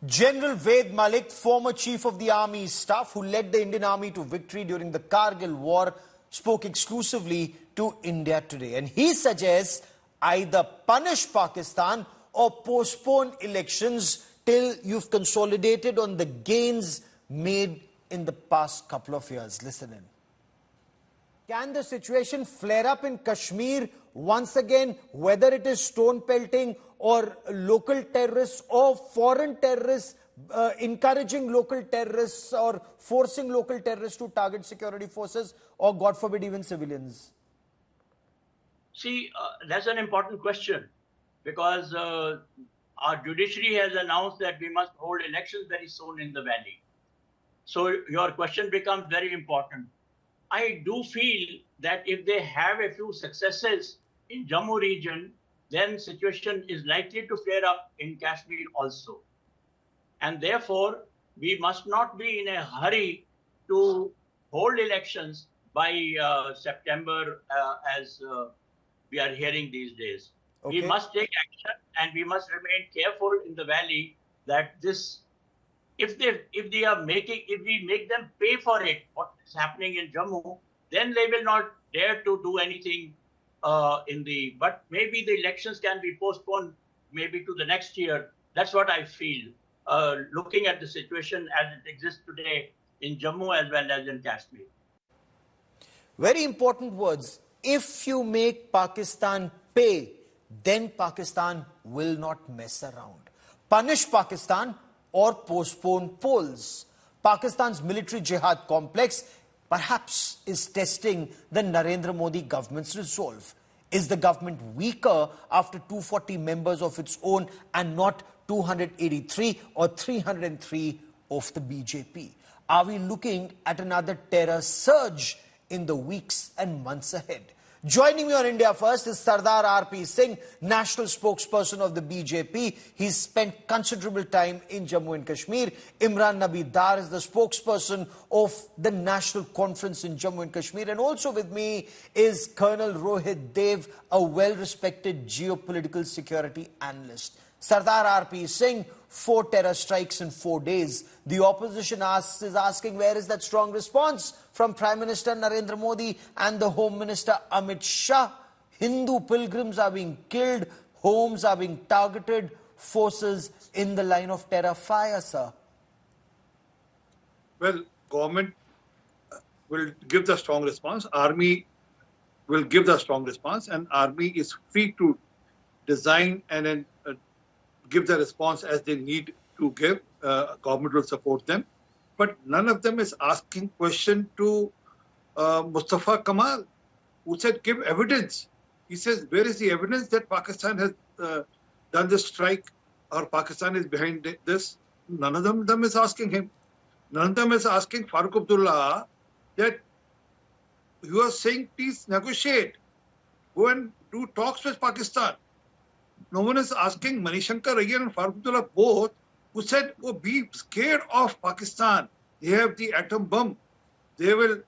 General Ved Malik, former chief of the army staff who led the Indian army to victory during the Kargil war, spoke exclusively to India today. And he suggests either punish Pakistan or postpone elections till you've consolidated on the gains made in the past couple of years. Listen in. Can the situation flare up in Kashmir once again, whether it is stone pelting or local terrorists or foreign terrorists encouraging local terrorists or forcing local terrorists to target security forces or, God forbid, even civilians? See, that's an important question because our judiciary has announced that we must hold elections very soon in the valley. So your question becomes very important. I do feel that if they have a few successes in Jammu region, then situation is likely to flare up in Kashmir also. And therefore, we must not be in a hurry to hold elections by September as we are hearing these days. Okay. We must take action and we must remain careful in the valley that this, if we make them pay for it, what is happening in Jammu, then they will not dare to do anything but maybe the elections can be postponed maybe to the next year. That's what I feel, looking at the situation as it exists today in Jammu as well as in Kashmir. Very important words. If you make Pakistan pay, then Pakistan will not mess around. Punish Pakistan or postpone polls. Pakistan's military jihad complex perhaps is testing the Narendra Modi government's resolve. Is the government weaker after 240 members of its own and not 283 or 303 of the BJP? Are we looking at another terror surge in the weeks and months ahead? Joining me on India First is Sardar R.P. Singh, national spokesperson of the BJP. He's spent considerable time in Jammu and Kashmir. Imran Nabi Dar is the spokesperson of the National Conference in Jammu and Kashmir. And also with me is Colonel Rohit Dev, a well-respected geopolitical security analyst. Sardar R.P. Singh, 4 terror strikes in 4 days. The opposition is asking where is that strong response from Prime Minister Narendra Modi and the Home Minister Amit Shah. Hindu pilgrims are being killed, homes are being targeted, forces in the line of terror fire, sir. Well, government will give the strong response, army will give the strong response, and army is free to design and then give the response as they need to give. Government will support them. But none of them is asking question to Mustafa Kamal, who said, give evidence. He says, where is the evidence that Pakistan has done this strike or Pakistan is behind this? None of them is asking him. None of them is asking Farooq Abdullah that you are saying, please negotiate. Go and do talks with Pakistan. No one is asking Manishankar Ayyar and Farooq Abdullah both, who said, oh, be scared of Pakistan. They have the atom bomb. They will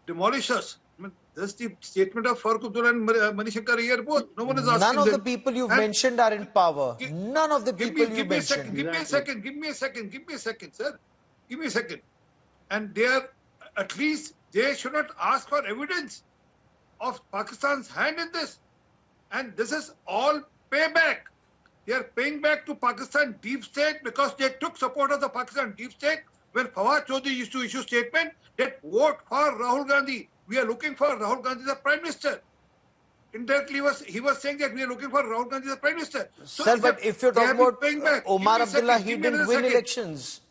demolish us. I mean, that's the statement of Farooq Abdullah and Manishankar Ayyar both. No one is asking None of them. The people you've mentioned are in power. None of the people you mentioned. Give me a second, sir. Give me a second. And they are, at least, they should not ask for evidence of Pakistan's hand in this. And this is all payback. They are paying back to Pakistan deep state because they took support of the Pakistan deep state when Fawad Chaudhry used to issue statement that vote for Rahul Gandhi. We are looking for Rahul Gandhi as Prime Minister. Indirectly, he was saying that we are looking for Rahul Gandhi as Prime Minister. So sir, but if you're talking about Omar Abdullah, he didn't win elections.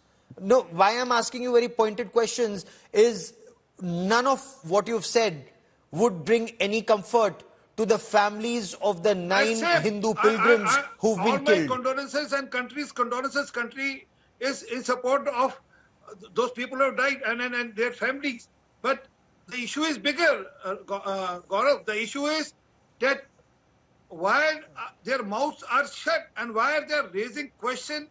No, why I'm asking you very pointed questions is none of what you've said would bring any comfort to the families of the 9 Hindu pilgrims who've been killed. All my condolences and country is in support of those people who have died and their families. But the issue is bigger, Gaurav. The issue is that why their mouths are shut and why are they raising question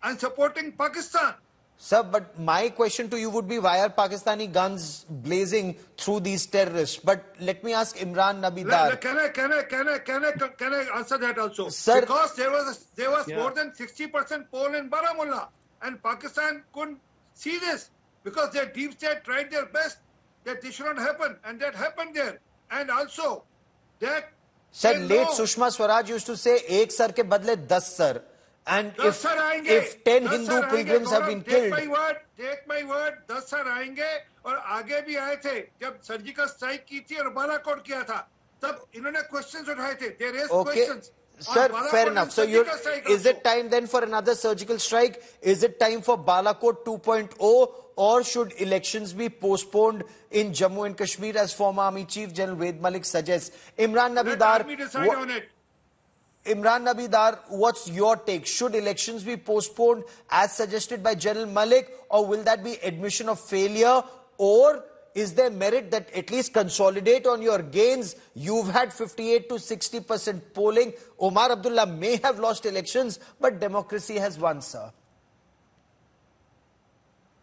and supporting Pakistan? Sir, but my question to you would be, why are Pakistani guns blazing through these terrorists? But let me ask Imran Nabidar. Can I answer that also? Sir, because there was more than 60% poll in Baramulla, and Pakistan couldn't see this because their deep state tried their best that this should not happen, and that happened there. And also that sir, late Sushma Swaraj used to say, "Ek sar ke badle 10 sar." And if 10 Hindu pilgrims have been killed, take my word, 10 sar आएंगे और आगे भी आए थे जब surgical strike की थी और बालाकोट किया था तब इन्होंने क्वेश्चंस उठाए थे. There is questions. Sir, fair enough. So is it time then for another surgical strike? Is it time for Balakot 2.0, or should elections be postponed in Jammu and Kashmir as former Army Chief General Ved Malik suggests? Imran Nabidar, Let me decide on it. Imran Nabidar, what's your take? Should elections be postponed as suggested by General Malik, or will that be admission of failure? Or is there merit that at least consolidate on your gains? You've had 58 to 60% polling. Omar Abdullah may have lost elections, but democracy has won, sir.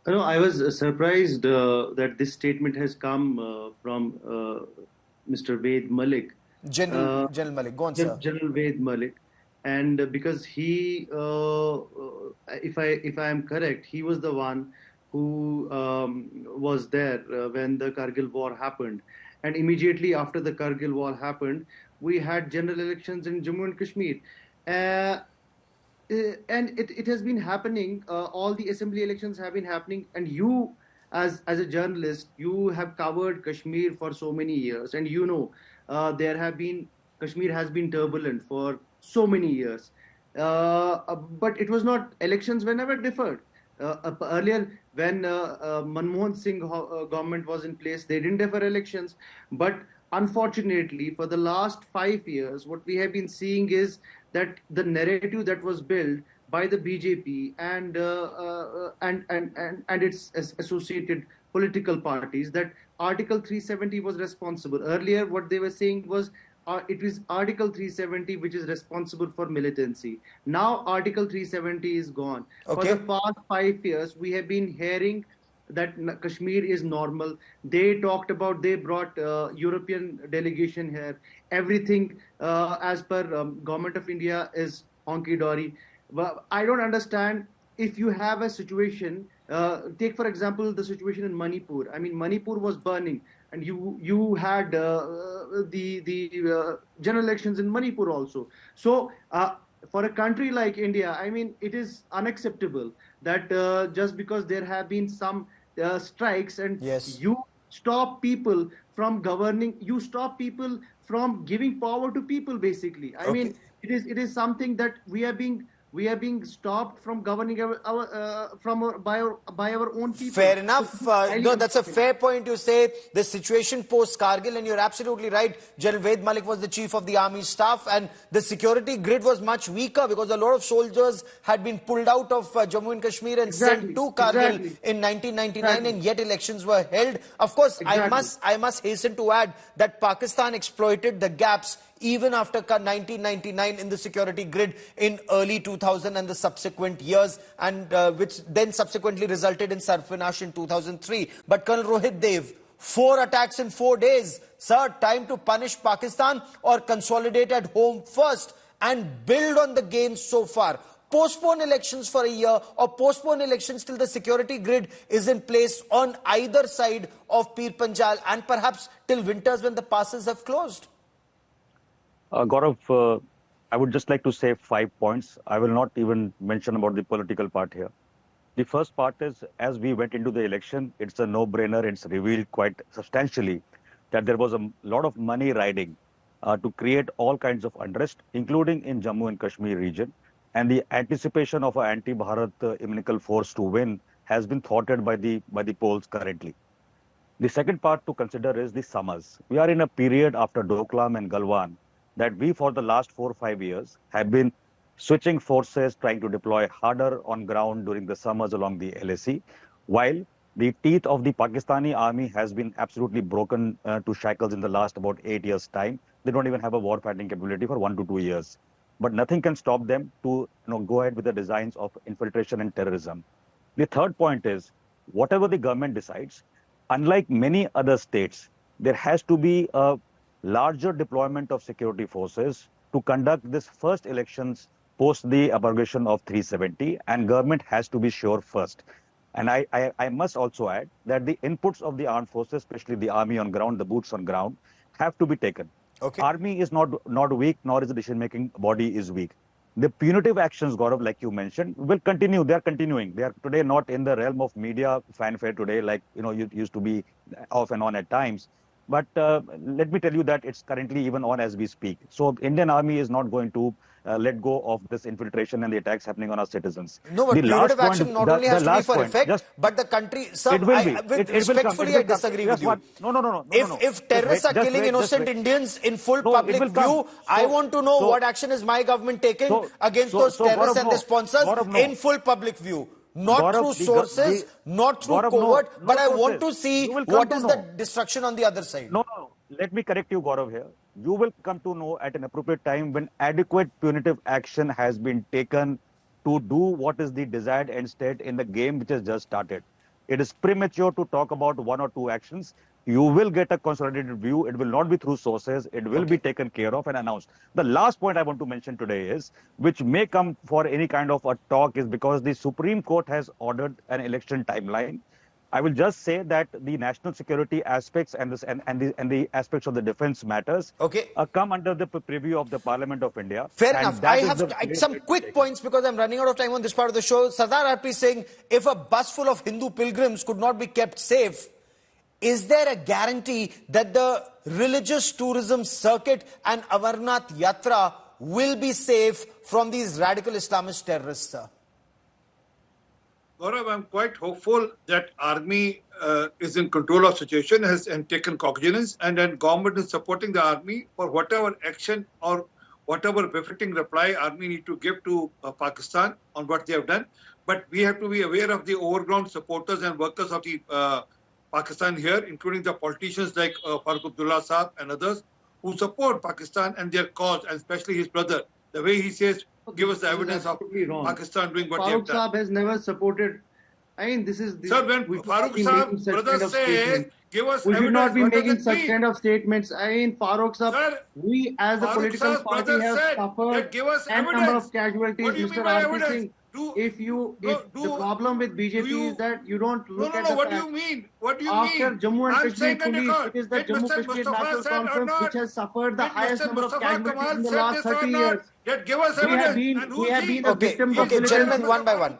No, I was surprised that this statement has come from Mr. Ved Malik. General Malik, go on, sir. General Ved Malik, and because he, if I am correct, he was the one who was there when the Kargil war happened, and immediately after the Kargil war happened, we had general elections in Jammu and Kashmir, and it has been happening. All the assembly elections have been happening, and you, as a journalist, you have covered Kashmir for so many years, and you know. Kashmir has been turbulent for so many years, but it was not, elections were never deferred. Earlier, when Manmohan Singh government was in place, they didn't defer elections. But unfortunately, for the last 5 years, what we have been seeing is that the narrative that was built by the BJP and its associated political parties, that Article 370 was responsible. Earlier, what they were saying was it was Article 370 which is responsible for militancy. Now, Article 370 is gone. Okay. For the past 5 years, we have been hearing that Kashmir is normal. They brought European delegation here. Everything as per Government of India is honky-dory. Well, I don't understand if you have a situation. Take for example the situation in Manipur. I mean, Manipur was burning, and you had the general elections in Manipur also. So for a country like India, I mean, it is unacceptable that just because there have been some strikes and you stop people from governing, you stop people from giving power to people. Basically, I mean, it is something that we are being stopped from governing by our own people. Fair enough. No, that's a fair point. You say the situation post Kargil, and you're absolutely right. General Ved Malik was the chief of the army staff, and the security grid was much weaker because a lot of soldiers had been pulled out of Jammu and Kashmir and sent to Kargil in 1999, and yet elections were held. Of course, I must hasten to add that Pakistan exploited the gaps even after 1999 in the security grid in early 2000 and the subsequent years, and which then subsequently resulted in Sarfinash in 2003. But Colonel Rohit Dev, 4 attacks in 4 days. Sir, time to punish Pakistan or consolidate at home first and build on the gains so far. Postpone elections for a year, or postpone elections till the security grid is in place on either side of Pir Panjal, and perhaps till winters when the passes have closed. Gaurav, I would just like to say 5 points. I will not even mention about the political part here. The first part is, as we went into the election, it's a no-brainer. It's revealed quite substantially that there was a lot of money riding to create all kinds of unrest, including in Jammu and Kashmir region. And the anticipation of an anti-Bharat inimical force to win has been thwarted by the polls currently. The second part to consider is the summers. We are in a period after Doklam and Galwan that we, for the last 4 or 5 years, have been switching forces, trying to deploy harder on ground during the summers along the LAC, while the teeth of the Pakistani army has been absolutely broken to shackles in the last about 8 years' time. They don't even have a war-fighting capability for 1 to 2 years. But nothing can stop them to go ahead with the designs of infiltration and terrorism. The third point is, whatever the government decides, unlike many other states, there has to be a larger deployment of security forces to conduct this first elections post the abrogation of 370, and government has to be sure first. And I must also add that the inputs of the armed forces, especially the army on ground, the boots on ground, have to be taken. Okay. Army is not weak, nor is the decision-making body is weak. The punitive actions, Gaurav, like you mentioned, will continue. They are continuing. They are today not in the realm of media fanfare today, like you used to be off and on at times. But let me tell you that it's currently even on as we speak. So Indian Army is not going to let go of this infiltration and the attacks happening on our citizens. No, but the punitive action not only has to be for effect, but the country, sir, it will be. Respectfully, I disagree with you. No. If terrorists are killing innocent Indians in full public view, I want to know what action is my government taking against those terrorists and their sponsors in full public view. Not through sources, not through covert, but I want to see what is the destruction on the other side. No. Let me correct you, Gaurav, here. You will come to know at an appropriate time when adequate punitive action has been taken to do what is the desired end state in the game which has just started. It is premature to talk about one or two actions. You will get a consolidated view. It will not be through sources. It will be taken care of and announced. The last point I want to mention today is, which may come for any kind of a talk, is because the Supreme Court has ordered an election timeline. I will just say that the national security aspects and the aspects of the defense matters come under the preview of the Parliament of India. Fair enough. I have some quick points because I'm running out of time on this part of the show. Sardar RP saying, if a bus full of Hindu pilgrims could not be kept safe, is there a guarantee that the religious tourism circuit and Amarnath Yatra will be safe from these radical Islamist terrorists, sir? Gaurav, I'm quite hopeful that army is in control of situation and taken cognizance, and then government is supporting the army for whatever action or whatever befitting reply army need to give to Pakistan on what they have done. But we have to be aware of the overground supporters and workers of the Pakistan here, including the politicians like Farooq Abdullah Saab and others who support Pakistan and their cause, and especially his brother. The way he says, give us the evidence of Pakistan doing what they have done. Farooq Saab has never supported. I mean, this is... Sir, when Farooq Saab brother says, give us evidence, we should not be making such kind of statements. I mean, Farooq Saab, we as a political party have suffered n number of casualties, Mr. RP Singh. If the problem with BJP is that you don't look at the what do you mean? What do you after mean? Jammu and Kashmir police, it is the Jammu Kashmir National Conference which has suffered the highest number of casualties in the last 30 years. Give us evidence. We have been a victim of militancy. Gentlemen, one by one.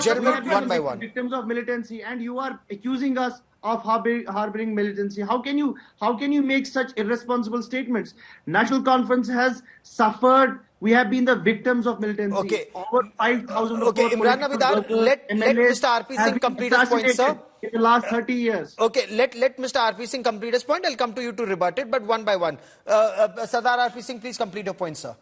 Gentlemen, one by one. Victims of militancy, and you are accusing us of harboring militancy. How can you make such irresponsible statements? National Conference has suffered. We have been the victims of militancy. Over 5,000 Imran Nabidar, let Mr. RP Singh complete his point, sir. In the last 30 years. Let Mr. RP Singh complete his point. I'll come to you to rebut it, but one by one. Sardar RP Singh, please complete your point, sir.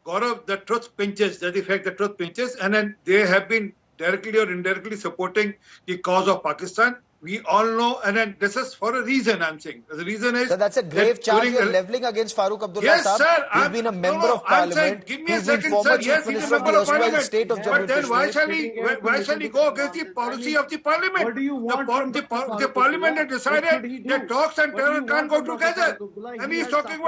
Gaurav, the truth pinches. That's the fact, the truth pinches. And then they have been directly or indirectly supporting the cause of Pakistan. We all know, and then this is for a reason, I'm saying. The reason is... So that's a grave charge you're leveling against Farooq Abdullah Yes, Saab. sir. He's been a member of parliament. Give me a He's been second, former sir. chief Yes, he's a minister of member the of parliament. state of Jammu But and then Kashmir. why shall he go against the policy of the parliament? What do you want the parliament has decided that talks and terror can't go together. And he's talking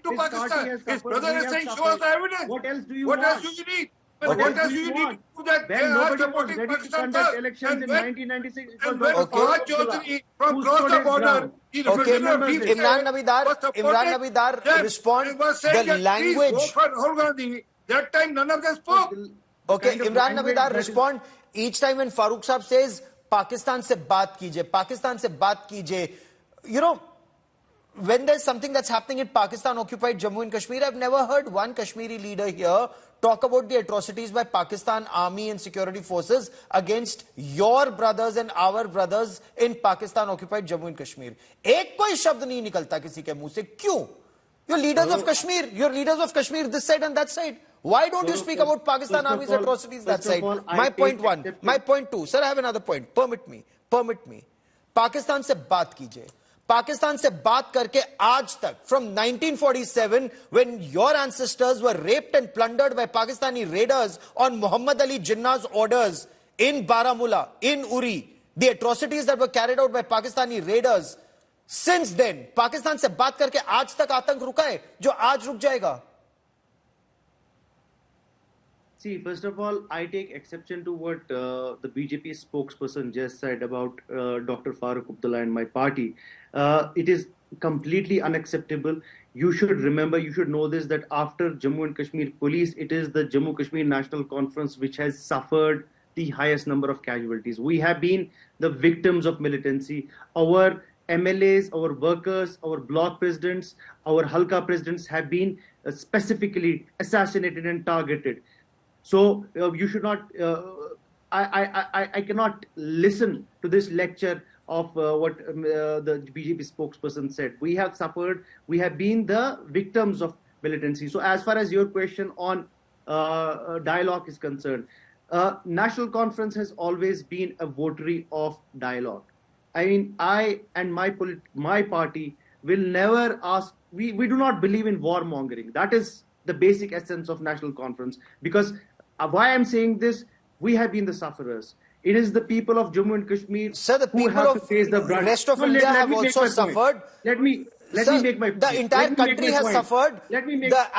to Pakistan. His brother is saying, show us the evidence. What else do you What want? else do you need? What else do you need to do that? When nobody was ready to conduct elections in 1996, it was Fahad Chaudhary from across the border, Imran Nabidar, respond. The language. That time none of them spoke. Imran Nabidar, respond. Each time when Farooq Saab says, Pakistan se baat kijiye, you know, when there's something that's happening in Pakistan occupied Jammu and Kashmir, I've never heard one Kashmiri leader here talk about the atrocities by Pakistan army and security forces against your brothers and our brothers in Pakistan occupied Jammu and Kashmir. एक कोई शब्द नहीं निकलता किसी के मुंह से. क्यों? You're leaders of Kashmir this side and that side. Why don't you speak about Pakistan army's atrocities that side? My point one. My point two. Sir, I have another point. Permit me. Pakistan se baat kijiye. Pakistan se baat karke aaj tak, from 1947, when your ancestors were raped and plundered by Pakistani raiders on Muhammad Ali Jinnah's orders, in Baramulla, in Uri, the atrocities that were carried out by Pakistani raiders, since then, Pakistan से बात करके आज तक आतंक रुका है, जो आज रुक जाएगा? See, first of all, I take exception to what the BJP spokesperson just said about Dr. Farooq Abdullah and my party. It is completely unacceptable. You should remember, you should know this, that after Jammu and Kashmir police, it is the Jammu Kashmir National Conference which has suffered the highest number of casualties. We have been the victims of militancy. Our MLAs, our workers, our block presidents, our Halka presidents have been specifically assassinated and targeted. So you should not, I cannot listen to this lecture of what the BJP spokesperson said. We have suffered, we have been the victims of militancy. So as far as your question on dialogue is concerned, National Conference has always been a votary of dialogue. I mean, I and my party will never ask, we do not believe in warmongering. That is the basic essence of National Conference. Because why I'm saying this, we have been the sufferers. It is the people of Jammu and Kashmir Sir, the who people have of to face the brunt. rest of India have also suffered. Let me make my point. The entire country has suffered at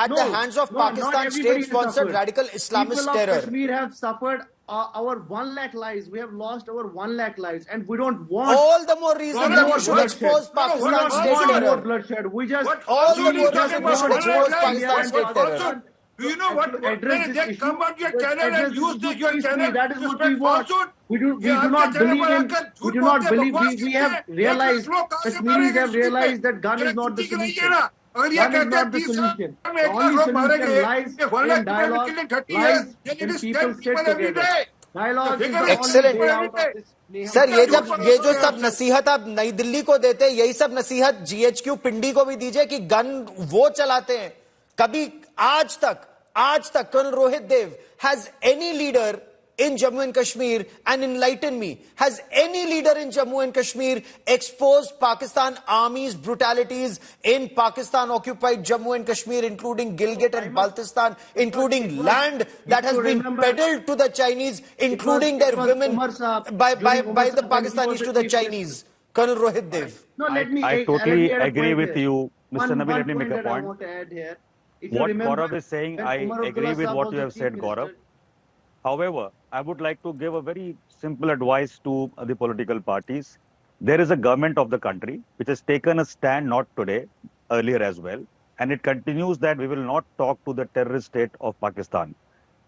the hands of Pakistan state-sponsored radical Islamist People terror. of Kashmir have suffered our 1 lakh lives. We have lost our 1 lakh lives, and we don't want All the more reason that we should expose Pakistan state more terror. bloodshed. We just All the more reason we should expose Pakistan state terror. Do you know what? When they come on your channel and use your channel that is to what spread we want. falsehood, We do not believe we have realized, Kashmiris have realized that gun is not the solution. Gun is not the solution. The only solution lies in dialogue, lies in people sit together. Dialogue is the Excellent. only way out of this. Sir ये जो सब नसीहत आप नई दिल्ली को देते हैं, यही सब नसीहत जीएचक्यू पिंडी को भी दीजिए कि गन वो चलाते हैं. कभी आज तक Colonel Rohit Dev, has any leader in Jammu and Kashmir, and enlighten me, has any leader in Jammu and Kashmir exposed Pakistan Army's brutalities in Pakistan occupied Jammu and Kashmir, including Gilgit and Baltistan, including land that has been peddled to the Chinese, including their women by the Pakistanis to the Chinese? Colonel Rohit Dev. No, I totally agree with you, Mr. Nabil. Let me make a I point. want to add here. What Gaurav is saying, I agree with what you have said, Gaurav. However, I would like to give a very simple advice to the political parties. There is a government of the country which has taken a stand not today, earlier as well, and it continues that we will not talk to the terrorist state of Pakistan.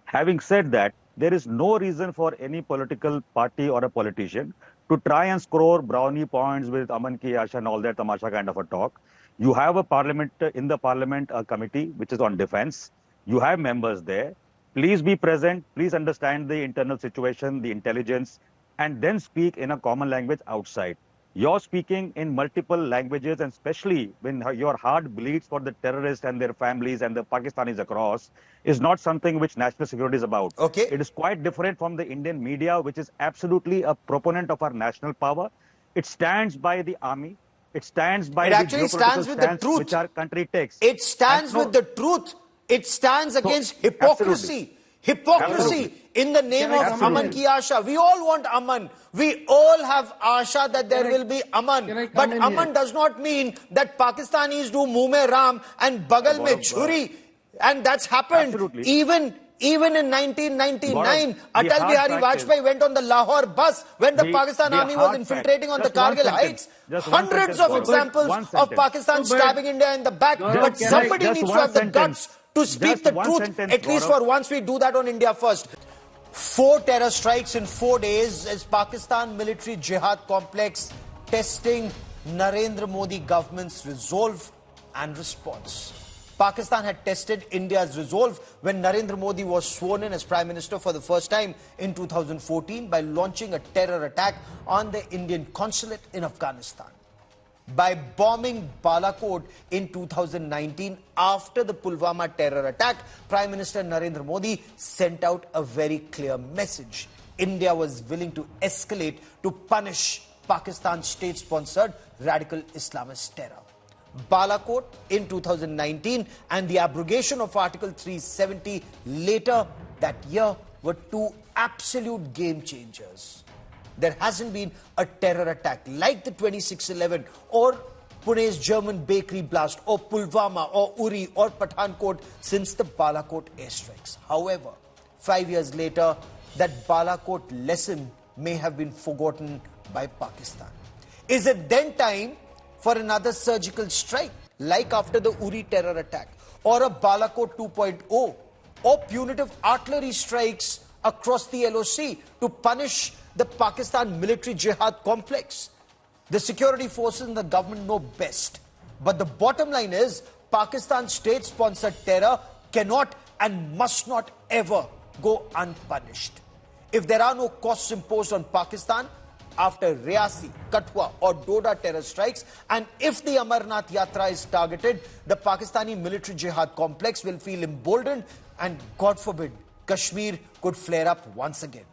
Having said that, there is no reason for any political party or a politician to try and score brownie points with Aman Ki Asha and all that tamasha kind of a talk. You have a parliament, in the parliament, a committee which is on defense. You have members there. Please be present. Please understand the internal situation, the intelligence, and then speak in a common language outside. You're speaking in multiple languages, and especially when your heart bleeds for the terrorists and their families and the Pakistanis across, is not something which national security is about. Okay. It is quite different from the Indian media, which is absolutely a proponent of our national power. It stands by the army. It stands by the actually stands with the truth which our country takes. It stands with the truth. It stands against hypocrisy. Hypocrisy in the name of Aman Ki Asha. We all want Aman. We all have Asha that there will be Aman. But Aman does not mean that Pakistanis do Muh mein Ram and Bagal mein Chhuri. And that's happened. Even in 1999, Atal Bihari Vajpayee went on the Lahore bus when the Pakistan army was infiltrating on the Kargil heights. Hundreds of examples of Pakistan stabbing India in the back. But somebody needs to have the guts to speak the truth. At least for once we do that on India First. 4 terror strikes in 4 days as Pakistan military jihad complex testing Narendra Modi government's resolve and response. Pakistan had tested India's resolve when Narendra Modi was sworn in as Prime Minister for the first time in 2014 by launching a terror attack on the Indian consulate in Afghanistan. By bombing Balakot in 2019 after the Pulwama terror attack, Prime Minister Narendra Modi sent out a very clear message. India was willing to escalate to punish Pakistan's state-sponsored radical Islamist terror. Balakot in 2019 and the abrogation of Article 370 later that year were 2 absolute game changers. There hasn't been a terror attack like the 26/11 or Pune's German bakery blast or Pulwama or Uri or Pathankot since the Balakot airstrikes. However, 5 years later, that Balakot lesson may have been forgotten by Pakistan. Is it then time for another surgical strike like after the Uri terror attack or a Balakot 2.0 or punitive artillery strikes across the LOC to punish the Pakistan military jihad complex? The security forces and the government know best. But the bottom line is, Pakistan's state-sponsored terror cannot and must not ever go unpunished. If there are no costs imposed on Pakistan after Riyasi, Katwa or Doda terror strikes, and if the Amarnath Yatra is targeted, the Pakistani military jihad complex will feel emboldened and, God forbid, Kashmir could flare up once again.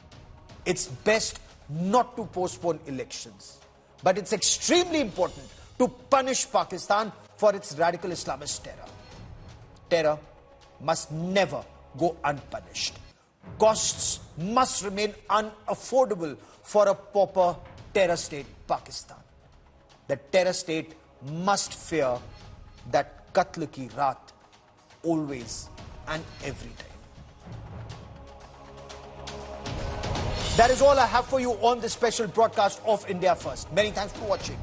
It's best not to postpone elections. But it's extremely important to punish Pakistan for its radical Islamist terror. Terror must never go unpunished. Costs must remain unaffordable for a pauper terror state, Pakistan. The terror state must fear that Qatl ki raat, always and every time. That is all I have for you on this special broadcast of India First. Many thanks for watching.